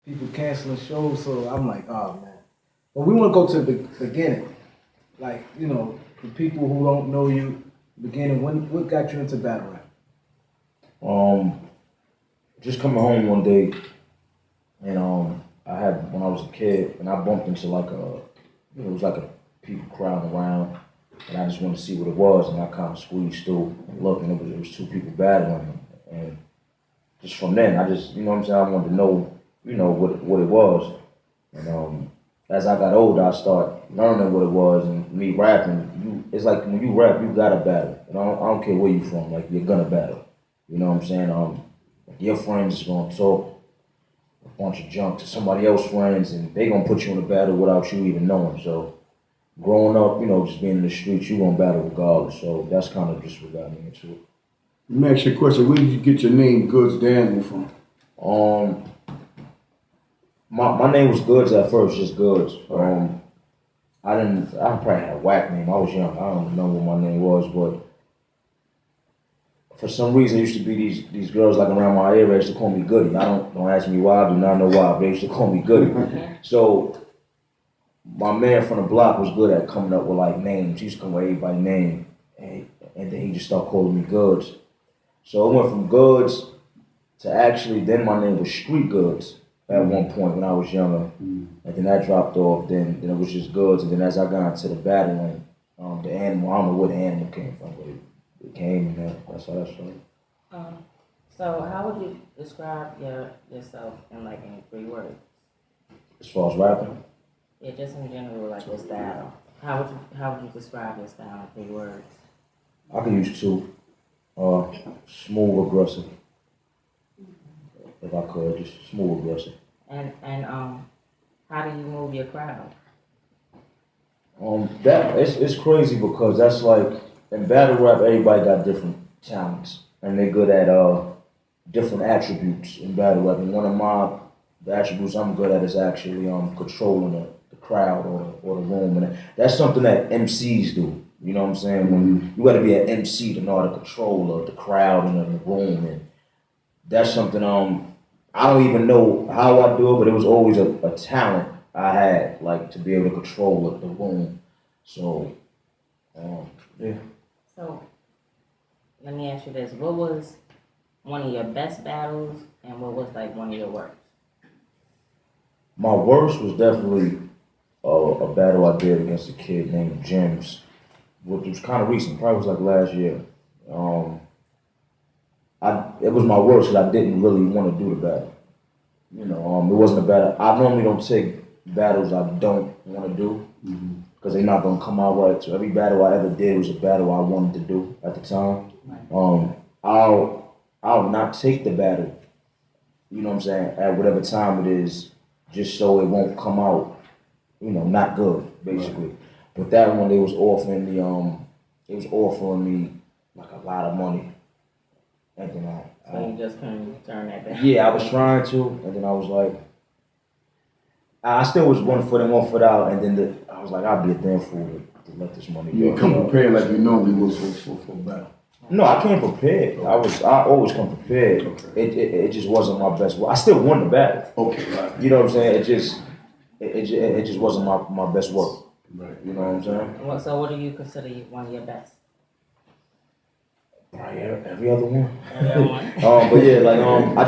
people canceling shows. So I'm like, oh man. But we want to go to the beginning, like for people who don't know you, beginning. What got you into battle rap? Um, just coming home one day, and I had when I was a kid, and I bumped into like it was like a people crowd around, and I just wanted to see what it was, and I kind of squeezed through and looked, and it was two people battling, and just from then, I just what I'm saying, I wanted to know, what it was, and as I got older, I started learning what it was, and me rapping, it's like when you rap, you gotta battle, and I don't care where you from, like you're gonna battle, you know what I'm saying, your friends is gonna talk a bunch of junk to somebody else's friends, and they gonna put you in a battle without you even knowing. So growing up, just being in the streets, you gonna battle regardless. So that's kind of just what got me into it. Let me ask you a question. Where did you get your name, Goodz Daniel, from? Um, my name was Goodz at first, just Goodz. I probably had a whack name. I was young. I don't remember what my name was, but for some reason, it used to be these girls like around my area used to call me Goody. Don't ask me why. I do not know why, but they used to call me Goody. So my man from the block was good at coming up with like names. He used to come with everybody's name, and then he just started calling me Goodz. So it went from Goodz to actually then my name was Street Goodz at one point when I was younger, and then that dropped off. Then it was just Goodz, and then as I got into the battling, the animal, I don't know where the animal came from, but it came, and that's how that started. So how would you describe yourself in 3 words? As far as rapping, Yeah, just in general, like your style. How would you describe your style in 3 words? I can use 2. Smooth, aggressive. If I could, just smooth, aggressive. And how do you move your crowd? That it's crazy because that's like in battle rap, everybody got different talents and they're good at different attributes in battle rap. And one of the attributes I'm good at is actually controlling the crowd or the room, and that's something that MCs do. You know what I'm saying? When you got to be an MC to know how to control the crowd and the room, and that's something I don't even know how I do it, but it was always a talent I had, like to be able to control the room. So yeah. So let me ask you this: what was one of your best battles, and what was like one of your worst? My worst was definitely a battle I did against a kid named James, which was kind of recent, probably was like last year. It was my worst because I didn't really want to do the battle. It wasn't a battle. I normally don't take battles I don't want to do because they're not gonna come out right. So every battle I ever did was a battle I wanted to do at the time. I'll not take the battle. You know what I'm saying? At whatever time it is, just so it won't come out, not good, basically. Right. But that one, they was offering me like a lot of money. And then So you just couldn't turn that down? Yeah, I was trying to, and then I was like, I still was 1 foot in, 1 foot out, and then I was like, I'd be a damn fool to let this money go. You come prepared like you normally would for battle. No, I came prepared. I always come prepared. Okay. It just wasn't my best work. I still won the battle. Okay, right. You know what I'm saying? It just wasn't my best work. Right. You know what I'm saying? So what do you consider one of your best? Probably every other one. Every other one. But yeah, like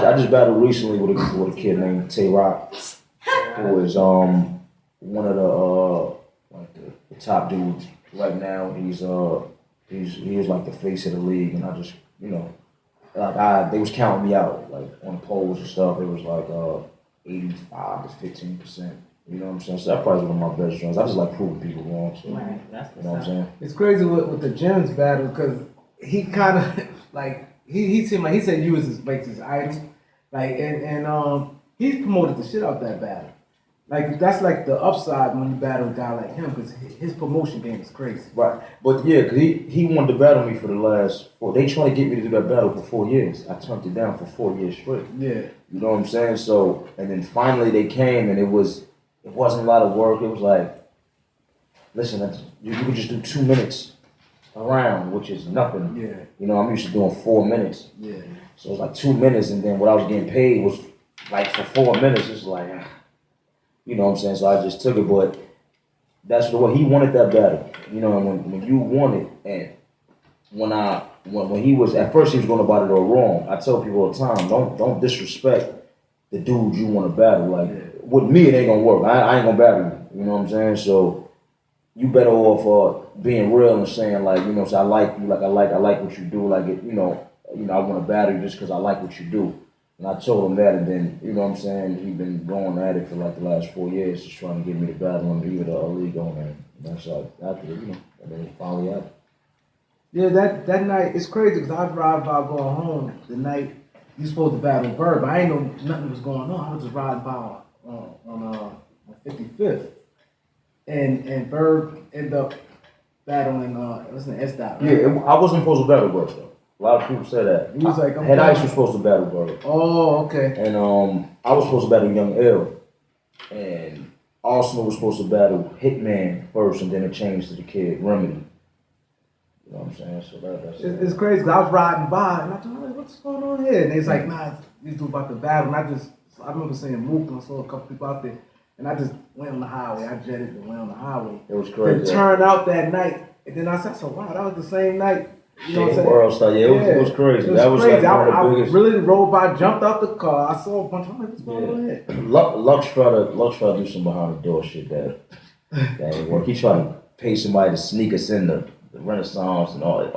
I just battled recently with a kid named Tay Rock, who is one of the top dudes right now. He is like the face of the league, and I just they was counting me out like on polls and stuff. It was like 85 to 15%. You know what I'm saying? So that's probably one of my best joints. I just like proving people wrong. So, right. That's you know what I'm saying? It's crazy with the Gems battle because he kind of like he seemed like he said you was his idol, like and he's promoted the shit out that battle. Like that's like the upside when you battle a guy like him because his promotion game is crazy. Right, but yeah, cause he wanted to battle me for the last 4. They tried to get me to do that battle for 4 years. I turned it down for 4 years straight. Yeah, you know what I'm saying. So and then finally they came and it wasn't a lot of work. It was like, listen, you could just do 2 minutes around, which is nothing. Yeah, I'm used to doing 4 minutes. Yeah. So it was like 2 minutes, and then what I was getting paid was like for 4 minutes, it's like, you know what I'm saying? So I just took it, but that's the way he wanted that battle. You know, and when you want it, and when he was at first he was going about it all wrong. I tell people all the time, don't disrespect the dude you want to battle. Like with me, it ain't gonna work. I ain't gonna battle you. You know what I'm saying? So you better off being real and saying like, you know, so I like you, like I like what you do. Like it, you know, I want to battle you just because I like what you do. And I told him that, and then you know what I'm saying. He been going at it for like the last 4 years, just trying to get me to battle him, either the league on there. And that's like after you know, and then he finally had it. Yeah, that night it's crazy because I was riding by going home the night you supposed to battle Bird, but I ain't know nothing was going on. I was just riding by on 55th, and Bird ended up battling listen to S Dot. Right? Yeah, I wasn't supposed to battle Bird though. A lot of people say that. He was like, Head Ice was supposed to battle Bird. Oh, okay. And I was supposed to battle Young L. And Arsenal was supposed to battle Hitman first, and then it changed to the kid Remedy. You know what I'm saying? So that's it's crazy. 'Cause I was riding by and I thought, hey, what's going on here? And it's like, nah, these dudes about to battle. And I remember seeing Mook and I saw a couple people out there, and I just went on the highway. I jetted and went on the highway. It was crazy. Then turned out that night, and then I said, wow, that was the same night. You know what I'm saying? World star, yeah, it was crazy. It was that was crazy. like one of the I biggest. really rolled by, jumped out the car. I saw a bunch of what's going on here? Lux tried to do some behind the door shit that ain't work. He tried to pay somebody to sneak us in the Renaissance and all that,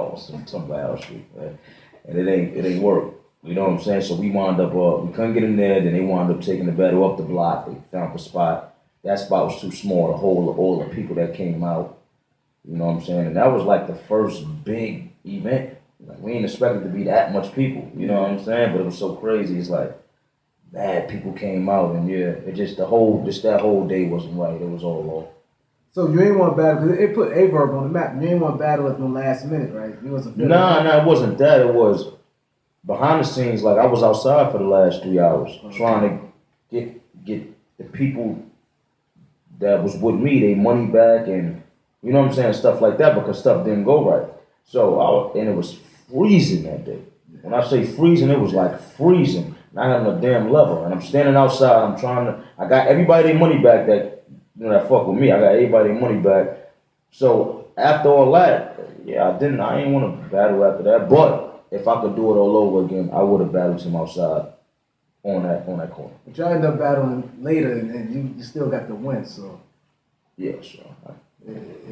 some wild shit, right? And it ain't work. You know what I'm saying? So we wound up, we couldn't get in there. Then they wound up taking the battle up the block. They found the spot. That spot was too small to hold all the people that came out. You know what I'm saying? And that was like the first big event. Like we ain't expected to be that much people. You know what I'm saying? But it was so crazy. It's like, mad people came out, and yeah, it just that whole day wasn't right. It was all off. So you ain't want to battle because it put Averb on the map. You ain't want to battle at the last minute, right? You wasn't. Nah, it wasn't that. It was behind the scenes. Like I was outside for the last 3 hours trying to get the people that was with me their money back, and you know what I'm saying, stuff like that, because stuff didn't go right. So and it was freezing that day. When I say freezing, it was like freezing. Not having a damn level, and I'm standing outside. I got everybody their money back that fuck with me. I got everybody their money back. So after all that, yeah, I ain't want to battle after that. But if I could do it all over again, I would have battled him outside on that corner. But y'all end up battling later, and you still got the win. So yeah, sure.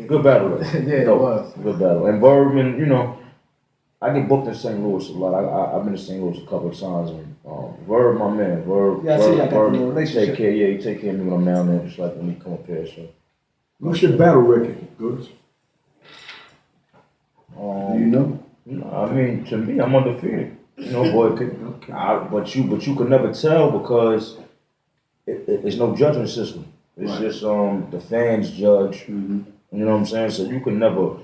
Good battle. Though. Yeah, it was. Good battle. And Verb, you know, I get booked in St. Louis a lot. I've been to St. Louis a couple of times, and Verb, my man, Verb, yeah, I see, I got Verb the relationship. take care. Yeah, he take care of me when I'm down there, just like when he come up here. So, What's your battle record, Goodz? Do you know? I mean, to me, I'm undefeated. You know, boy, but you could never tell because it's no judging system. It's just the fans judge. Mm-hmm. You know what I'm saying? So you could never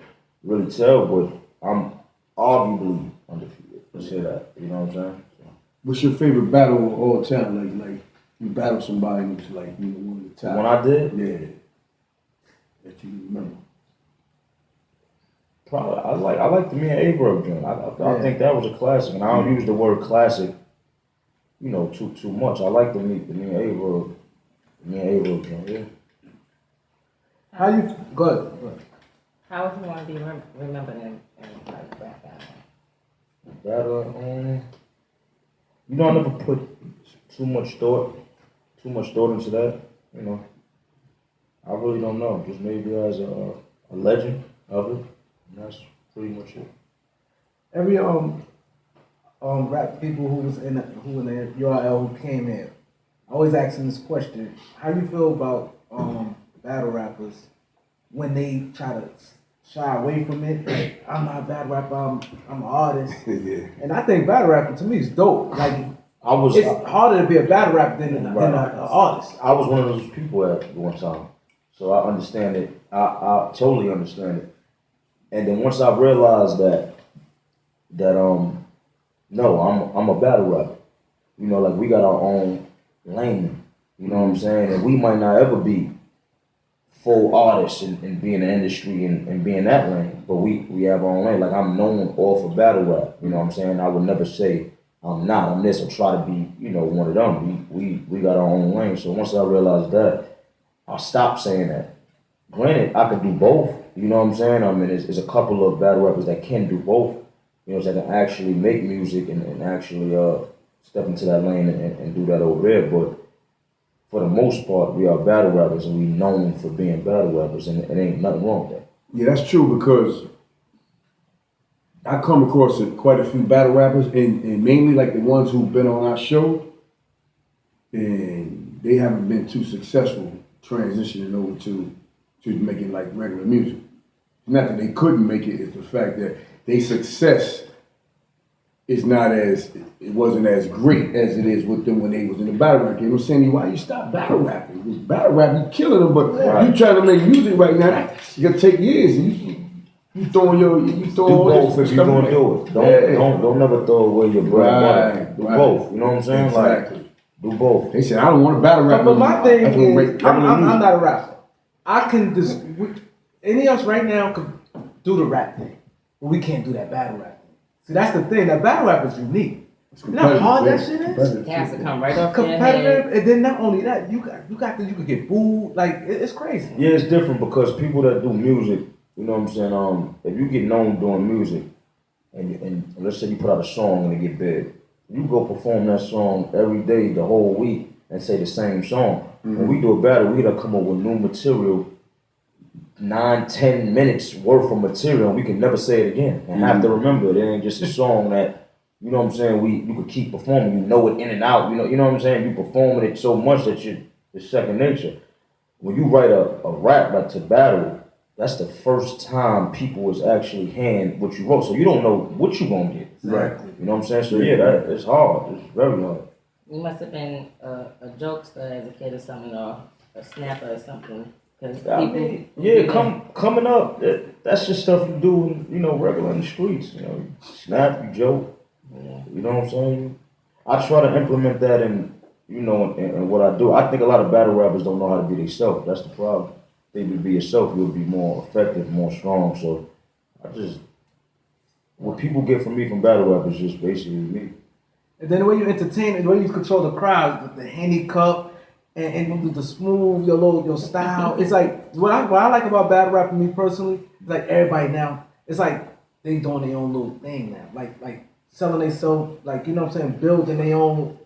really tell, but I'm arguably undefeated. Let's say that. You know what I'm saying? So. What's your favorite battle of all time? Like you battled somebody and it's like you know one of the top. When I did? Yeah. That you remember. Probably I like the me and Averb joint. I think that was a classic, and I don't use the word classic, you know, too much. I like the me and Averb joint. Yeah. How you good? How would you want to be remembered in like rap battle? Battle, you know, I never put too much thought into that. You know, I really don't know. Just maybe as a legend of it. And that's pretty much it. Every rap people who in the URL who came here, I always ask them this question: how you feel about battle rappers when they try to shy away from it? Like, I'm not a battle rapper, I'm an artist. Yeah. And I think battle rapper to me is dope. Like it's harder to be a battle rapper than an artist. I was one of those people at one time, so I understand it. I totally understand it. And then once I realized that no, I'm a battle rapper. You know, like we got our own lane. You know what I'm saying? And we might not ever be full artists and be in the industry and be in that lane, but we have our own lane. Like I'm known all for battle rap. You know what I'm saying? I would never say I'm not. I'm this. I try to be, one of them. We got our own lane. So once I realized that, I stopped saying that. Granted, I could do both. You know what I'm saying? I mean, there's a couple of battle rappers that can do both. That can actually make music and actually step into that lane and do that over there. But for the most part, we are battle rappers and we known for being battle rappers, and it ain't nothing wrong with that. Yeah, that's true because I come across quite a few battle rappers, and mainly like the ones who've been on our show, and they haven't been too successful transitioning over to making like regular music. Not that they couldn't make it, it's the fact that their success is not as, it wasn't as great as it is with them when they was in the battle rap game. I'm saying, why you stop battle rapping? Because battle rap, you killing them, but you trying to make music right now, that's gonna take years. You throwing do both if you're gonna do it. Don't never throw away your bread. Do both. You know what I'm saying? Exactly. Like, do both. They said I don't want to battle rap. But my thing is, I'm not a rapper. I can just any of us right now could do the rap thing, but we can't do that battle rap thing. See, that's the thing. That battle rap is unique. You know how hard that shit is. It has to come right off your Competitive, head. and then not only that, you could get booed. Like it's crazy. Yeah, it's different because people that do music, you know what I'm saying? If you get known doing music, and let's say you put out a song and it get big, you go perform that song every day, the whole week, and say the same song. When we do a battle, we gotta come up with new material, 9-10 minutes worth of material, and we can never say it again. And have to remember, it ain't just a song that, you know what I'm saying, you could keep performing. You know it in and out. You know what I'm saying? You performing it so much that it's second nature. When you write a rap like to battle, that's the first time people is actually hearing what you wrote. So you don't know what you gonna get. Right. You know what I'm saying? So yeah, it's hard. It's very hard. You must have been a jokester as a kid or something, or a snapper or something. Cause coming up, that's just stuff you do, regular in the streets. You snap, you joke. Yeah. You know what I'm saying? I try to implement that in what I do. I think a lot of battle rappers don't know how to be themselves. That's the problem. If you be yourself, you'll be more effective, more strong. So what people get from me from battle rappers is just basically me. And then the way you entertain, the way you control the crowd, the handicap, and the smooth, your style. It's like what I like about battle rap for me personally. It's like everybody now. It's like they doing their own little thing now. Like selling themselves. Like you know what I'm saying, building their own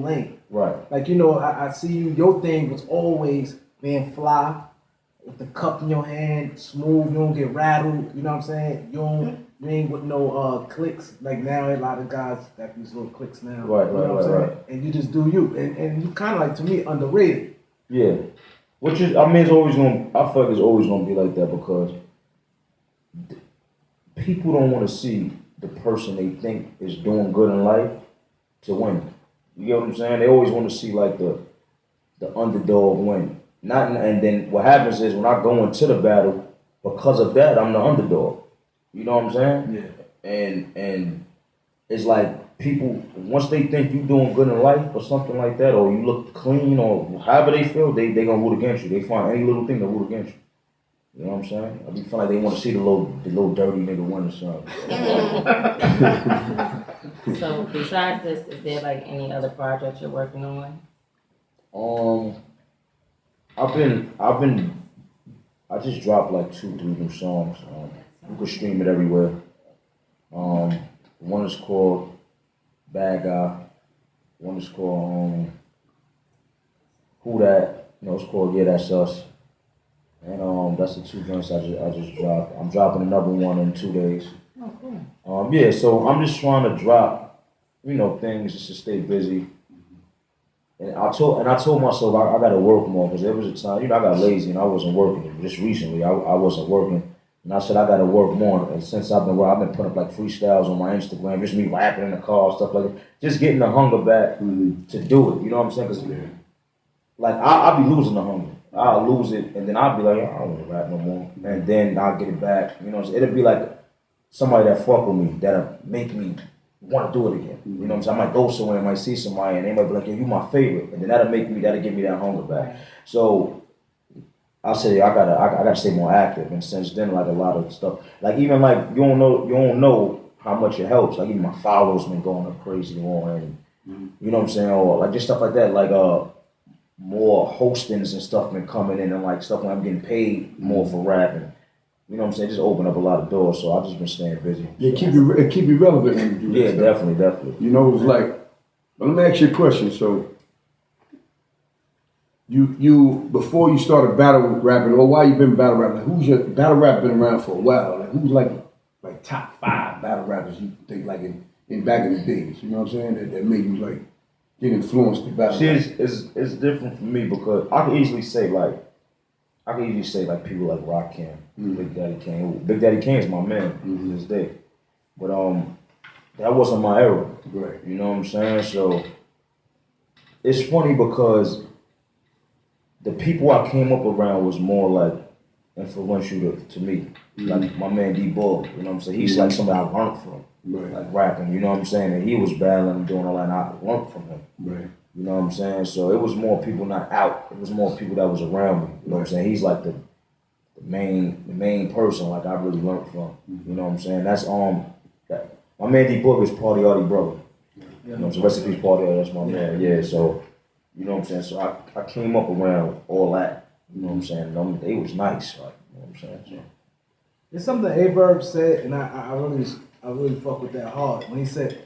lane. Right. Like I see you. Your thing was always being fly, with the cup in your hand, smooth. You don't get rattled. You know what I'm saying. You ain't with no clicks. Like now, a lot of guys got these little clicks now. Right. And you just do you. And you kind of like, to me, underrated. Yeah. It's always going to, I feel like it's always going to be like that because people don't want to see the person they think is doing good in life to win. You get what I'm saying? They always want to see like the underdog win. And then what happens is when I go into the battle, because of that, I'm the underdog. You know what I'm saying? Yeah. And it's like people, once they think you doing good in life or something like that, or you look clean or however they feel, they gonna root against you. They find any little thing to root against you. You know what I'm saying? I be feeling like they want to see the little dirty nigga win or something. So besides this, is there like any other projects you're working on? I just dropped like 2-3 new songs. You can stream it everywhere. One is called Bad Guy. One is called Who That? It's called Yeah That's Us. And that's the 2 joints I just dropped. I'm dropping another one in 2 days. Oh, cool. Yeah, so I'm just trying to drop, things just to stay busy. And I told myself I gotta work more because there was a time, I got lazy and I wasn't working. Just recently, I wasn't working. And I said I gotta work more. And since I've been putting up like freestyles on my Instagram, just me rapping in the car, stuff like that. Just getting the hunger back to do it. You know what I'm saying? Because like I'll be losing the hunger. I'll lose it, and then I'll be like, I don't want to rap no more. And then I'll get it back. It'll be like somebody that fuck with me that'll make me want to do it again. You know what I'm saying? I might go somewhere, I might see somebody, and they might be like, "Yo, you my favorite," and then that'll give me that hunger back. So I say I gotta stay more active. And since then, like a lot of stuff, like even like you don't know how much it helps. Like even my followers been going up crazy on, and you know what I'm saying, or like just stuff like that. Like more hostings and stuff been coming in, and like stuff when I'm getting paid more for rapping. You know what I'm saying? Just open up a lot of doors. So I've just been staying busy. Yeah, keep you relevant when you do Yeah, that stuff. definitely. You know, it's like, but let me ask you a question. So, you before you started battle rapping, or while you been battle rapping, like, who's your battle rap been around for a while? Like who's like top 5 battle rappers you think like in back in the days? You know what I'm saying? That made you like get influenced to battle. See, rap. it's different for me because I can easily say like people like Rakim, Big Daddy Kane. Big Daddy Kane is my man to this day, but that wasn't my era. Right. You know what I'm saying? So it's funny because the people I came up around was more like influential to me. Like my man D Bull, you know what I'm saying? He's like somebody I learned from. Right. Like rapping, you know what I'm saying? And he was battling and doing all that and I learned from him. Right. You know what I'm saying? So it was more people not out. It was more people that was around me. You know what I'm saying? He's like the main person like I really learned from. You know what I'm saying? That's my man D Book is Party Artie brother. You know, so rest in peace, Party Artie, that's my man. Yeah, so you know what I'm saying? So I came up around all that. You know what I'm saying? They was nice, like, you know what I'm saying? So. There's something A-Verb said, and I really fuck with that hard. When he said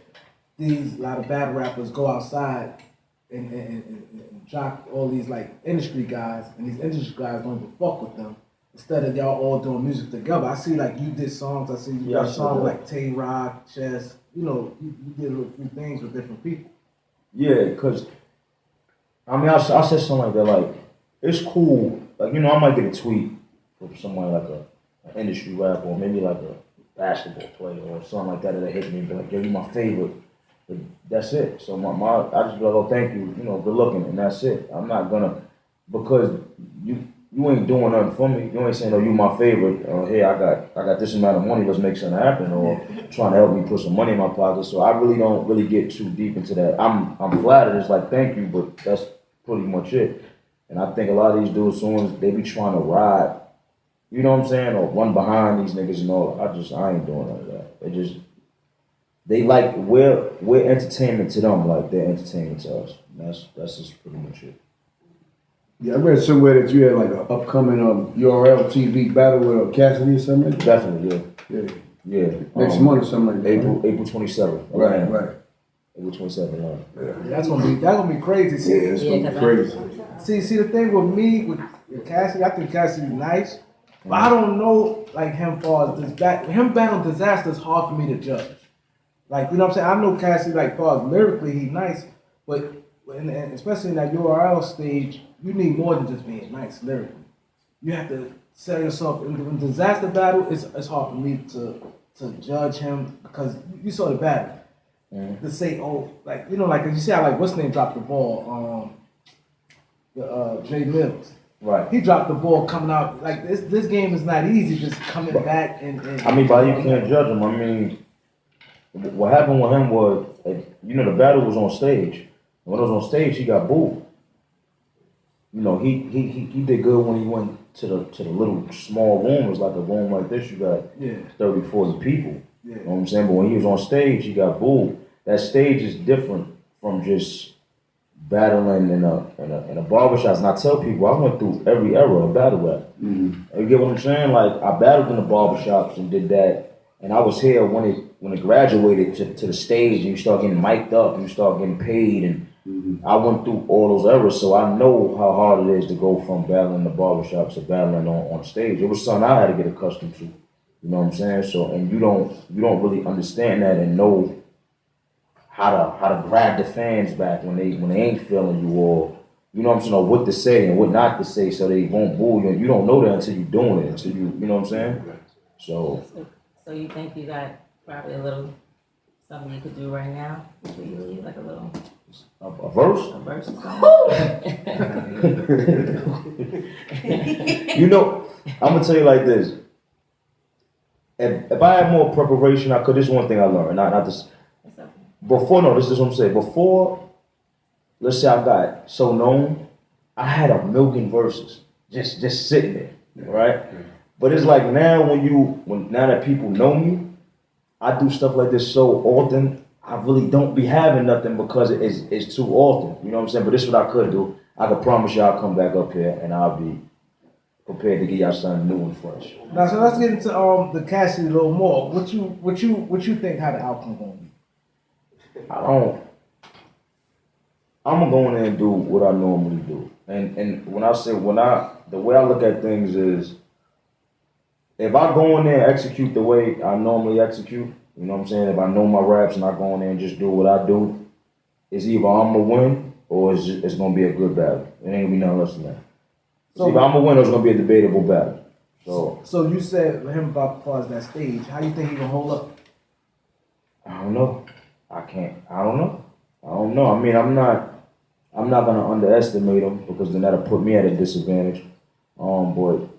a lot of battle rappers go outside and drop all these like industry guys, and these industry guys don't even fuck with them. Instead of y'all all doing music together, I see like you did songs. I see you did songs like Tay Rock, Chess. You know, you did a few things with different people. Yeah, cause I mean I said something like that. Like it's cool. Like you know, I might get a tweet from somebody like an industry rapper or maybe like a basketball player or something like that hit me and be like, "Yo, you my favorite." But that's it. So I just be like, "Oh, thank you. You know, good looking," and that's it. I'm not gonna because you ain't doing nothing for me. You ain't saying, "Oh, you my favorite." Hey, I got this amount of money. Let's make something happen. Or trying to help me put some money in my pocket. So I really don't really get too deep into that. I'm flattered. It's like thank you, but that's pretty much it. And I think a lot of these dudes, soon as they be trying to ride, you know what I'm saying, or run behind these niggas and all. I ain't doing none of that. They like we're entertainment to them, like they're entertainment to us. And that's just pretty much it. Yeah, I read somewhere that you had like an upcoming URL TV battle with Cassidy or something. Like that. Definitely, Yeah. Yeah. Next month or something like that. April 27th. Right. April 27th. Yeah. That's gonna be crazy. See, Yeah, it's gonna be crazy. See the thing with me with Cassidy, I think Cassidy's nice, but I don't know like him far as him battling Disaster is hard for me to judge. Like you know what I'm saying? I know Cassidy like far as lyrically he's nice, but and especially in that URL stage, you need more than just being nice lyrically. You have to sell yourself. In the Disaster battle, it's hard for me to judge him because you saw the battle. To say, oh, like you know, like you see how like what's name dropped the ball, Jay Mills. Right. He dropped the ball coming out like this game is not easy. Just coming back and I mean, but you can't judge him. I mean, what happened with him was, you know, the battle was on stage. When it was on stage, he got booed. You know, he did good when he went to the little small room. It was like a room like this. You got 30, 40 people. Yeah. You know what I'm saying? But when he was on stage, he got booed. That stage is different from just battling in a barbershop. And I tell people, I went through every era of battle rap. Mm-hmm. You get what I'm saying? Like, I battled in the barbershops and did that. And I was here when it graduated to the stage and you start getting mic'd up and you start getting paid. And I went through all those eras, so I know how hard it is to go from battling in the barbershops to battling on stage. It was something I had to get accustomed to. You know what I'm saying? So, and you don't really understand that and know how to grab the fans back when they ain't feeling you, or you know what I'm saying, or what to say and what not to say, so they won't boo you. And you don't know that until you're doing it, until you know what I'm saying. So you think you got probably a little something you could do right now? Could you leave like a little a verse? A verse or something? You know, I'm gonna tell you like this. If I had more preparation, I could. This is one thing I learned. Not this. Before, no, this is what I'm saying. Before, let's say I got so known, I had a million verses just sitting there, right? But it's like now now that people know me, I do stuff like this so often, I really don't be having nothing because it's too often. You know what I'm saying? But this is what I could do. I can promise you I'll come back up here and I'll be prepared to give y'all something new and fresh. Now, so let's get into the Cassidy a little more. What you think how the outcome gonna be? I'm gonna go in there and do what I normally do. And when I say the way I look at things is, if I go in there and execute the way I normally execute, you know what I'm saying? If I know my raps and I go in there and just do what I do, it's either I'm gonna win or it's gonna be a good battle. It ain't gonna be nothing less than that. So either I'm gonna win or it's gonna be a debatable battle. So you said him about as far as that stage. How you think he gonna hold up? I don't know. I don't know. I mean, I'm not gonna underestimate him because then that'll put me at a disadvantage. But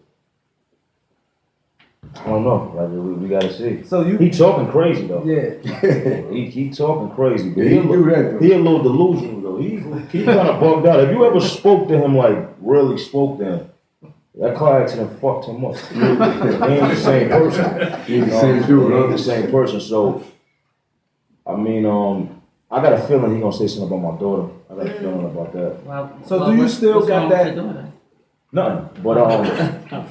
I don't know. Like we gotta see. So he talking crazy though. Yeah. he talking crazy. But Yeah, he do that though. He a little delusional though. He kind of bugged out. If you ever spoke to him, like really spoke to him, that car accident fucked him up. He ain't the same person. He ain't the same dude. He ain't the same person. So I mean, I got a feeling he gonna say something about my daughter. I got a feeling about that. Well, So do you still what's got wrong that? with your daughter? Nothing. But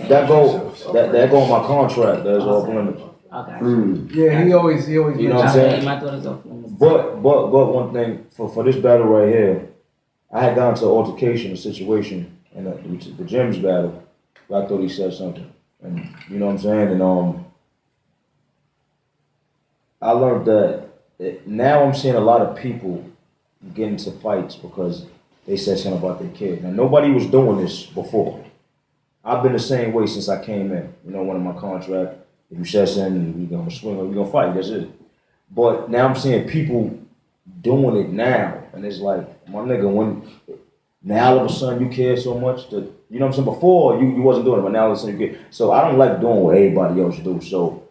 that go on my contract. That's off limits. Okay. Yeah, he always. You know what I'm saying? My daughter's off limits. But one thing for this battle right here, I had gone to an altercation, a situation in the Jim's battle. I thought he said something, and you know what I'm saying. And I learned that now I'm seeing a lot of people get into fights because they said something about their kid. Now nobody was doing this before. I've been the same way since I came in. You know, one of my contract. If you said something, we gonna swing or we gonna fight. That's it. But now I'm seeing people doing it now, and it's like, my nigga, when now all of a sudden you care so much that, you know what I'm saying? Before you wasn't doing it, but now all of a sudden you care. So I don't like doing what everybody else do. So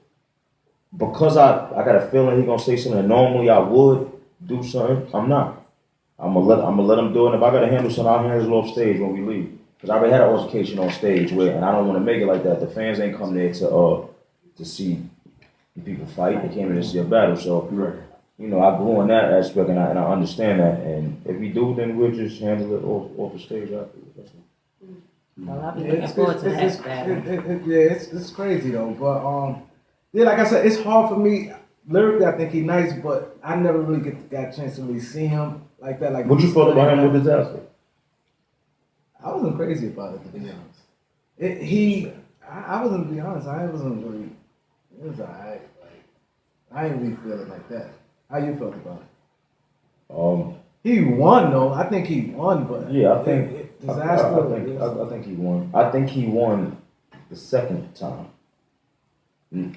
because I got a feeling he gonna say something that normally I would do something, I'm not. I'm gonna let him do it. And if I gotta handle something, I'll handle it off stage when we leave. Because I already had an altercation on stage where, and I don't want to make it like that. The fans ain't come there to see people fight. They came in to see a battle. So, Right. you know, I grew in that aspect, and I understand that. And if we do, then we'll just handle it off the stage afterwards. Well, I'll be looking forward to that battle. It's crazy though. But yeah, like I said, it's hard for me. Lyrically, I think he's nice, but I never really got a chance to really see him like that. Like, What you felt about him with Disaster? I wasn't crazy about it, to be honest. I wasn't, to be honest, I wasn't really, it was alright. Like, I didn't really feel it like that. How you felt about it? He won though. I think he won, but Yeah, I think Disaster. I think he won. I think he won the second time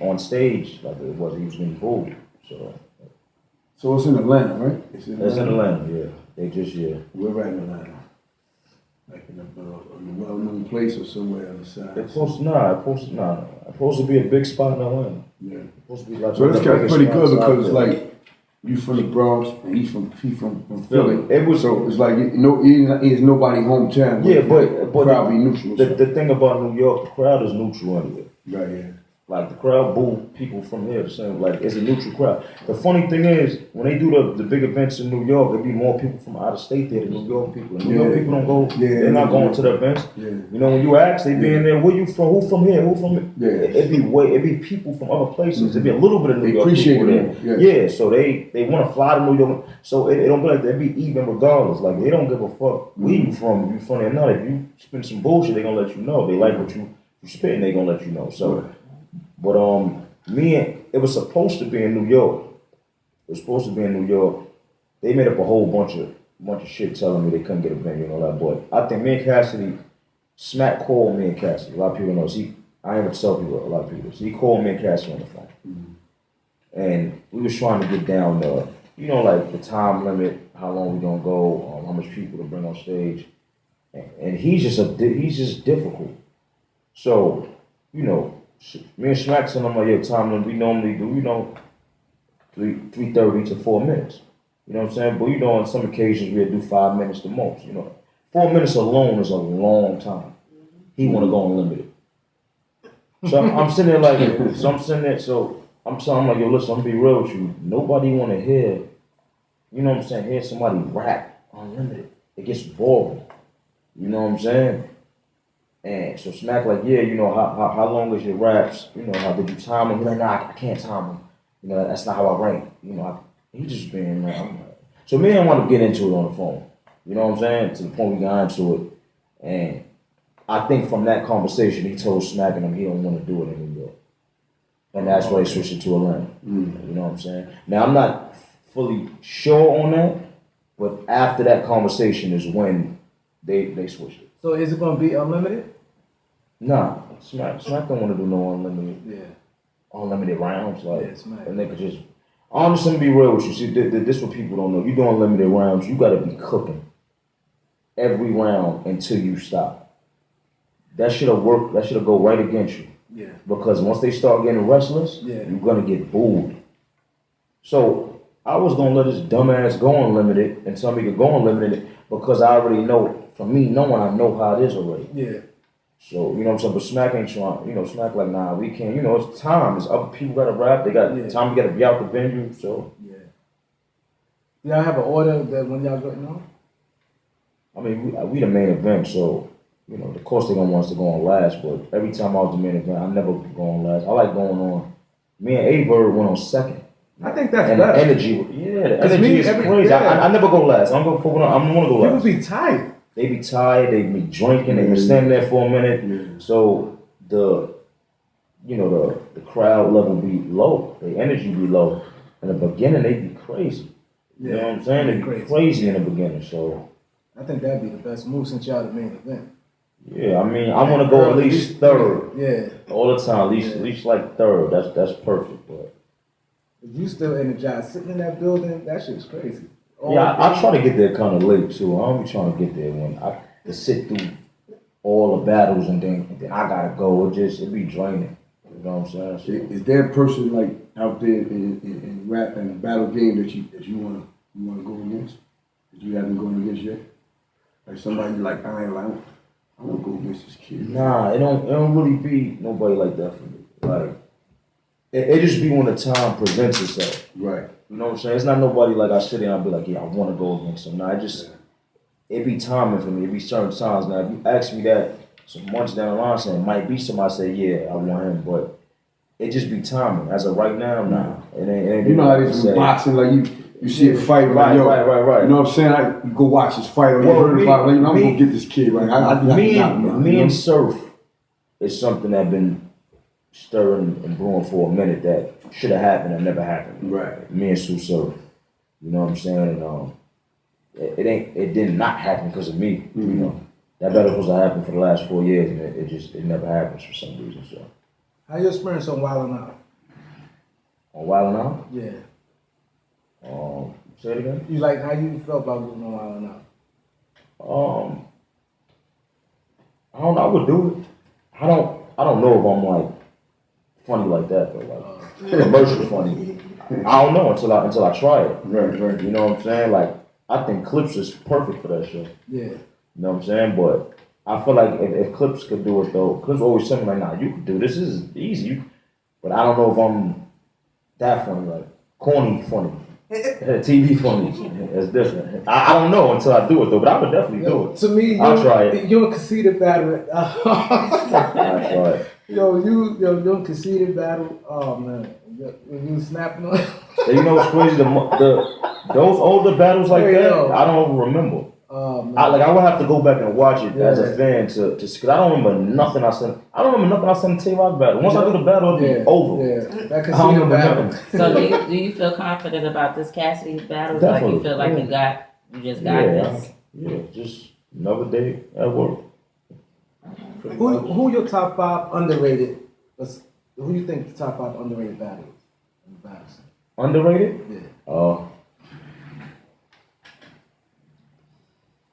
on stage. Like he was getting booed. So it's in Atlanta, right? it's in Atlanta. Yeah, they just We're right in Atlanta. Like in a well-known place or somewhere on the side. It's supposed to be a big spot in Atlanta. Yeah. It's supposed to be like So this one of guy's the pretty biggest good spots out because there. like you from the Bronx and he's from Philly. It was So it's like it's nobody hometown. yeah, but crowd be neutral. the thing about New York, the crowd is neutral anyway. Right, yeah. Like the crowd boo people from here the same. Like it's a neutral crowd. The funny thing is when they do the big events in New York, there be more people from out of state there than New York people. And New York people don't go. Yeah, they're not going to the events. Yeah. You know when you ask, they be in there. Where you from? Who from here? Who from here? Yeah. It be people from other places. It be a little bit of New They York appreciate people it there. more, Yeah. So they want to fly to New York. So it don't be like they be even regardless. Like they don't give a fuck where you from. You from there or not. If you spend some bullshit, they gonna let you know. They like what you spitting. They gonna let you know. So. But it was supposed to be in New York. It was supposed to be in New York. They made up a whole bunch of shit telling me they couldn't get a venue and all that. But I think me and Cassidy, Smack called me and Cassidy. A lot of people know. I ain't tell people a lot of people. So he called me and Cassidy on the phone, and we was trying to get down the, like the time limit, how long we gonna go, how much people to bring on stage, and he's just difficult. So, me and Smack said, I'm like, yo, time limit, we normally do, 3:30 to 4 minutes. You know what I'm saying? But on some occasions we'll do 5 minutes the most. 4 minutes alone is a long time. He want to go unlimited. So I'm sitting there like, so I'm telling him like, yo, listen, I'm gonna be real with you. Nobody wanna hear, you know what I'm saying, hear somebody rap unlimited. It gets boring. You know what I'm saying? And so Smack like, yeah, you know, how long is your raps? You know, how did you time them? He's like, nah, I can't time them. You know, that's not how I rank. You know, he just being like, I'm like, so me and him want to get into it on the phone. You know what I'm saying? To the point we got into it. And I think from that conversation, he told Smack and him he don't want to do it anymore. And that's why he switched it to Atlanta. You know what I'm saying? Now, I'm not fully sure on that, but after that conversation is when they switched it. So is it gonna be unlimited? Nah, Smack don't want to do no unlimited rounds. Like, Yeah, Smack. and they could just, honestly, let me be real with you. See, this what people don't know. You doing limited rounds, you got to be cooking every round until you stop. That should have worked. That should have go right against you. Yeah. Because once they start getting restless, Yeah. you're gonna get booed. So I was gonna let this dumbass go unlimited and tell me to go unlimited because I already know. For me, knowing I know how it is already. Yeah. So, you know what I'm saying? But Smack ain't trying, you know, Smack like, nah, we can't, you know, it's time. It's other people gotta rap, they got time, you gotta be out the venue, so. Yeah. Y'all have an order that when y'all go, no? I mean, we the main event, so, you know, of course they gonna want us to go on last, but every time I was the main event, I never go on last. I like going on. Me and A-Bird went on second. I think that's and better. The energy is crazy. Yeah. I never go last. I'm gonna go last. People be tired. They be tired, they be drinking, they be standing there for a minute. Yeah. So the crowd level be low, the energy be low. In the beginning they be crazy. You know what I'm saying? They be crazy in the beginning. So I think that'd be the best move since y'all the main event. yeah, I mean I wanna go at least third. Yeah. All the time, at least like third. That's perfect. But if you still energized sitting in that building, that shit's crazy. I try to get there kind of late too. I don't be trying to get there when I can sit through all the battles and then I gotta go. It be draining. You know what I'm saying? So, Is there a person like out there in rap and battle game that you wanna go against? That you haven't gone against yet? Like somebody like I wanna go against this kid. nah, it don't really be nobody like that for me. Like it just be when the time presents itself. Right. You know what I'm saying? It's not nobody like I sit there and I be like, yeah, I want to go against him. Nah, it be timing for me. It be certain times. Now, if you ask me that some months down the line, saying it might be somebody say, yeah, I want him, but it just be timing. As of right now, nah. It ain't You know how it is in boxing, like you see a fight, right, like, yo, right. You know what I'm saying? You go watch this fight, or you heard about it, like, I'm gonna get this kid, right? Me and Surf is something that been stirring and brewing for a minute that should have happened and never happened. Right. Me and Sue Surf. You know what I'm saying? And it did not happen because of me. Mm-hmm. You know. That battle was supposed to happen for the last 4 years and it never happens for some reason. So How your experience on Wild 'N Out? on Wild 'N Out? Yeah. Say it again? You like how you felt about moving on Wild 'N Out? I don't know, I would do it. I don't know if I'm like funny like that though, like commercial funny. I don't know until I try it. Right. You know what I'm saying? Like I think Clips is perfect for that show. Yeah. You know what I'm saying? But I feel like if Clips could do it though, Clips always tell me like, nah, you could do this. This is easy. But I don't know if I'm that funny, like corny funny. TV funny. It's different. I don't know until I do it though, but I would definitely do it. To me, I'll try it. You're a conceited battle. I'll try it. You're a conceited battle. Oh man, you snapping on. And you know what's crazy? Those older battles like that, I don't remember. I would have to go back and watch it as a fan to because I don't remember nothing I said. I don't remember nothing I said in Tay-Rock battle. Once I do the battle, it'll be over. Yeah, that I don't remember battle. nothing. So do you feel confident about this Cassidy battle? Definitely. Like you feel like you just got this? Yeah, just another day at work. Who your top 5 underrated? Who you think the top 5 underrated battles? Underrated? Yeah.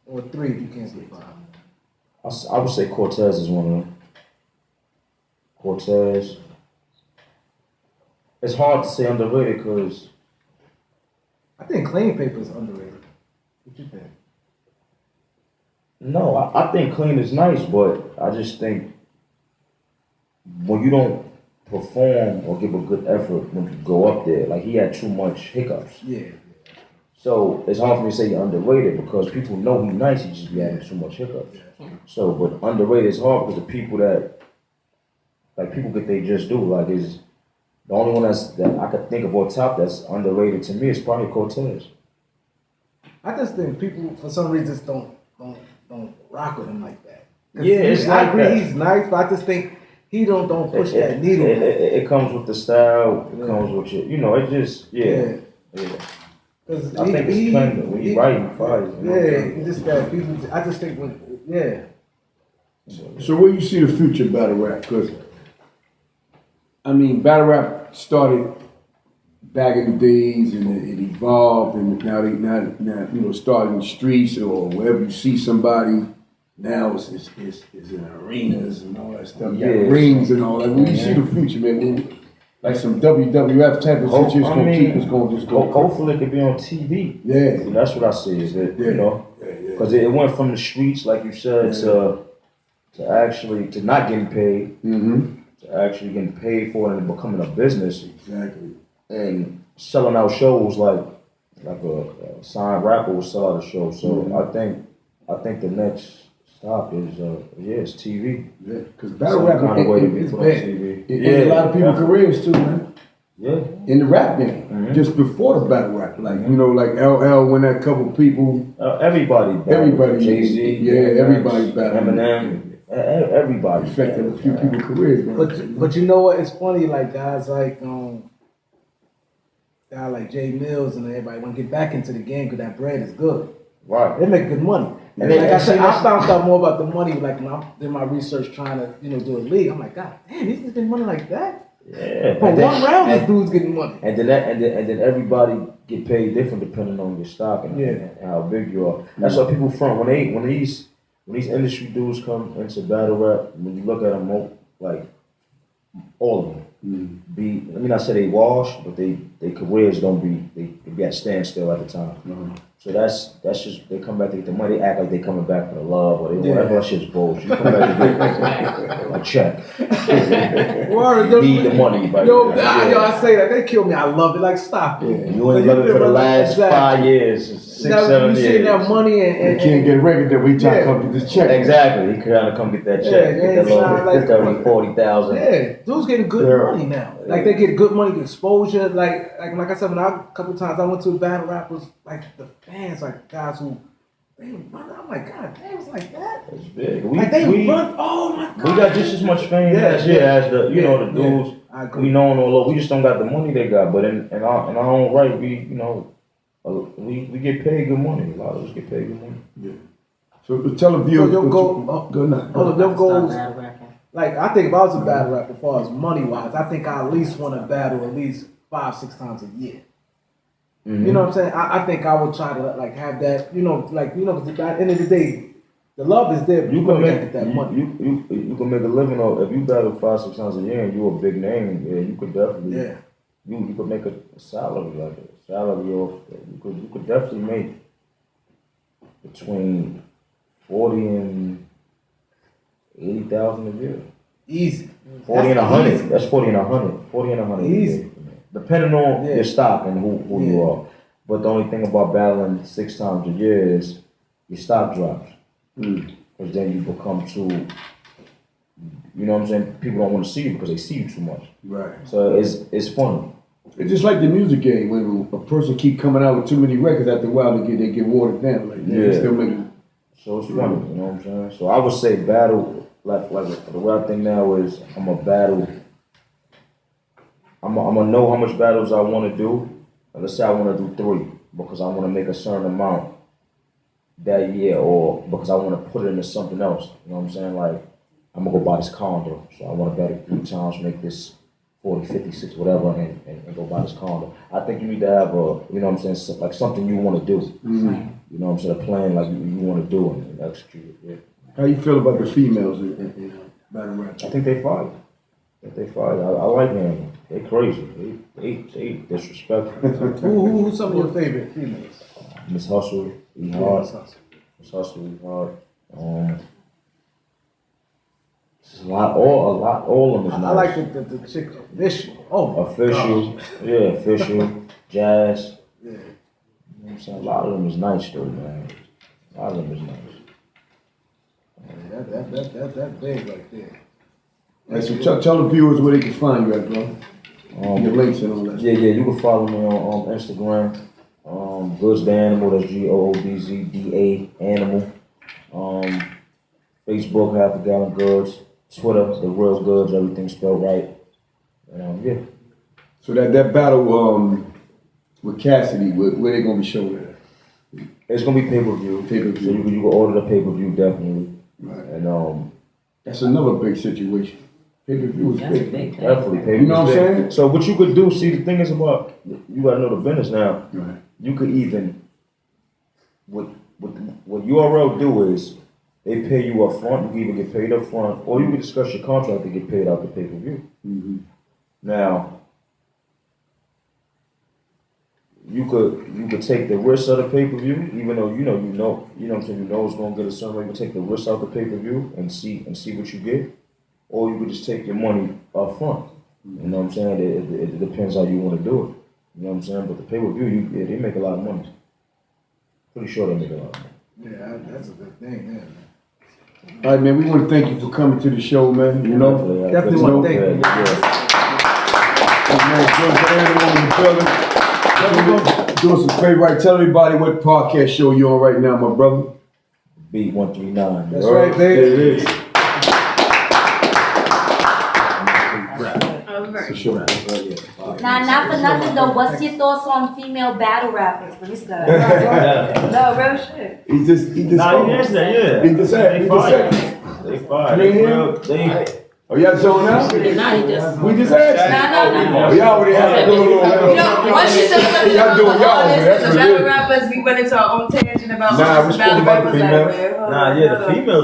Or 3 if you can't say 5. I would say Cortez is one of them. Cortez. It's hard to say underrated because I think Clean Paper is underrated. What you think? no, I think Clean is nice, but I just think when you don't perform or give a good effort when you go up there. Like he had too much hiccups. Yeah. So it's hard for me to say you're underrated because people know he's nice, he just be having too much hiccups. So, but underrated is hard because the people that, like people get they just do, like is the only one that I could think of on top that's underrated to me is probably Cortez. I just think people for some reason just don't rock with him like that. Yeah, it's I like agree that. he's nice, but I just think he don't push that needle. It comes with the style. It comes with your, it just yeah. Cause I think it's plenty. When you write, you fire. Yeah, just that people. I just think So where you see the future of battle rap? Because I mean, battle rap started back in the days, and it evolved, and now starting in the streets or wherever you see somebody. Now it's in arenas and all that stuff. You got rings and all that. Where you see the future, man? Like some WWF type of situation. It's going to just go. Hopefully, it could be on TV. Yeah, that's what I see. Is that because it went from the streets, like you said, to actually to not getting paid, to actually getting paid for it and becoming a business. Exactly. And selling out shows like a signed rapper will sell out a show. So I think the next stop is it's TV. Yeah, because battle rap is big. It a lot of people's careers too, man. Yeah. In the rap game, just before the battle rap, like like LL when that couple people. Everybody. Jay-Z. Yeah, everybody battled. Eminem. Everybody. Affected a few people's careers, man. But you know what? It's funny, like guys like guy like Jay Mills and everybody want to get back into the game because that bread is good. Right. They make good money. And then, like I said, I found out more about the money like when I did my research trying to do a league. I'm like, God damn, he's getting money like that. Yeah. For one round, this dude's getting money. And then everybody get paid different depending on your stock and how big you are. That's why people front when these industry dudes come into battle rap. When you look at them, like all of them. I say they wash, but their careers don't be they at standstill at the time. So that's just they come back to get the money. They act like they coming back for the love or whatever. That shit's bullshit. You come back to get a check. Need the money, buddy. I say that they kill me. I love it. Like stop it. Yeah. You ain't love it for the last 5 years, 6, 7 years. You see that money and can't get a record that we try to come get this check. Exactly. He kind of come get that check. Get that little 30,000, 40,000. Yeah, dudes getting good money now. Like they get good money, exposure. Like I said, a couple times I went to battle rappers, like the fans, like guys who they run. I'm like, God damn, it's like that. It's big. We run. Oh my God. We got just as much fame as the the dudes we know on the low. We just don't got the money they got. But in our own right, we get paid good money. A lot of us get paid good money. Yeah. So tell the viewers. Them goals. Like I think if I was a battle rapper, as far as money wise, I think I at least want to battle at least 5-6 times a year. You know what I'm saying? I think I would try to like have that. Because at the end of the day, the love is there. But you can get that money. You can make a living off if you battle 5-6 times a year and you a big name. Yeah, you could definitely. You could make a salary like a salary off. You could definitely make between 40 and 80,000 a year. Easy. 40 and 100. That's 40 and 100. 40 and 100. Easy. Depending on your stock and who you are. But the only thing about battling 6 times a year is your stock drops. Because then you become too, you know what I'm saying? People don't want to see you because they see you too much. Right. So it's funny. It's just like the music game. When a person keep coming out with too many records, after a while they get watered down. Like they still make it. So it's funny, you know what I'm saying? So I would say battle, like the way I think now is I'm a battle. I'm gonna know how much battles I want to do. Let's say I want to do 3 because I want to make a certain amount that year, or because I want to put it into something else. You know what I'm saying? Like I'm gonna go buy this condo, so I want to battle 3 times, make this 40, 50, 60, whatever, and go buy this condo. I think you need to have you know what I'm saying, like something you want to do. You know what I'm saying? A plan like you want to do and execute it. Yeah. How you feel about the females in battle rap? I think they fight. I like them. They crazy. They disrespectful. Who's some of your favorite females? Miss Hustle, E Hard. Miss Hustle, E Hard. All of them is nice. I like the chick official. Oh, Official, gosh. yeah, official, jazz. Yeah. You know what I'm saying? A lot of them is nice though, man. A lot of them is nice. That big right there. All right, so tell the viewers where they can find you at, bro. Your links and all that. Yeah, you can follow me on Instagram. Goodz the Animal, that's GOODZDA Animal. Facebook, Half a Gallon Goodz. Twitter, The Real Goodz, everything spelled right. Yeah. So that battle with Cassidy, where they gonna be showing it? It's gonna be pay-per-view. Pay-per-view. So you can order the pay-per-view definitely. Right. And That's another big situation. Pay-per-view is That's a big. big thing. definitely pay-per-view. You know what I'm saying? So what you could do, see the thing is about, you gotta know the vendors now. Right. You could even, what URL do is, they pay you up front, you can either get paid up front, or you can discuss your contract to get paid out the pay-per-view. Mm-hmm. Now, you could take the risk of the pay-per-view, even though you know what I'm saying, you know it's gonna get a certain way. You can take the risk out the pay-per-view and see what you get, or you could just take your money up front. You know what I'm saying? It depends how you want to do it. You know what I'm saying? But the pay-per-view, they make a lot of money. Pretty sure they make a lot of money. Yeah, that's a good thing, man. All right, man. We want to thank you for coming to the show, man. You know, Definitely want to thank you. Do us a favor, right? Tell everybody what podcast show you're on right now, my brother. Beat 139. That's right, baby. There it is. For sure. Nah, not for nothing though. What's your thoughts on female battle rappers? Let me start. No, real shit. He just. Nah, he is that, yeah. He just said. They fire. You ain't hear? Oh, y'all showing out? Nah, he just. We just asked. No. Oh, y'all already had a little. You know, once you said something Y'all about doing the y'all, artists that's and the what it battle is. rappers, we went into our own tangent about Nah, we artists and spoke battle about the rappers. females. Like, Nah, yeah, the females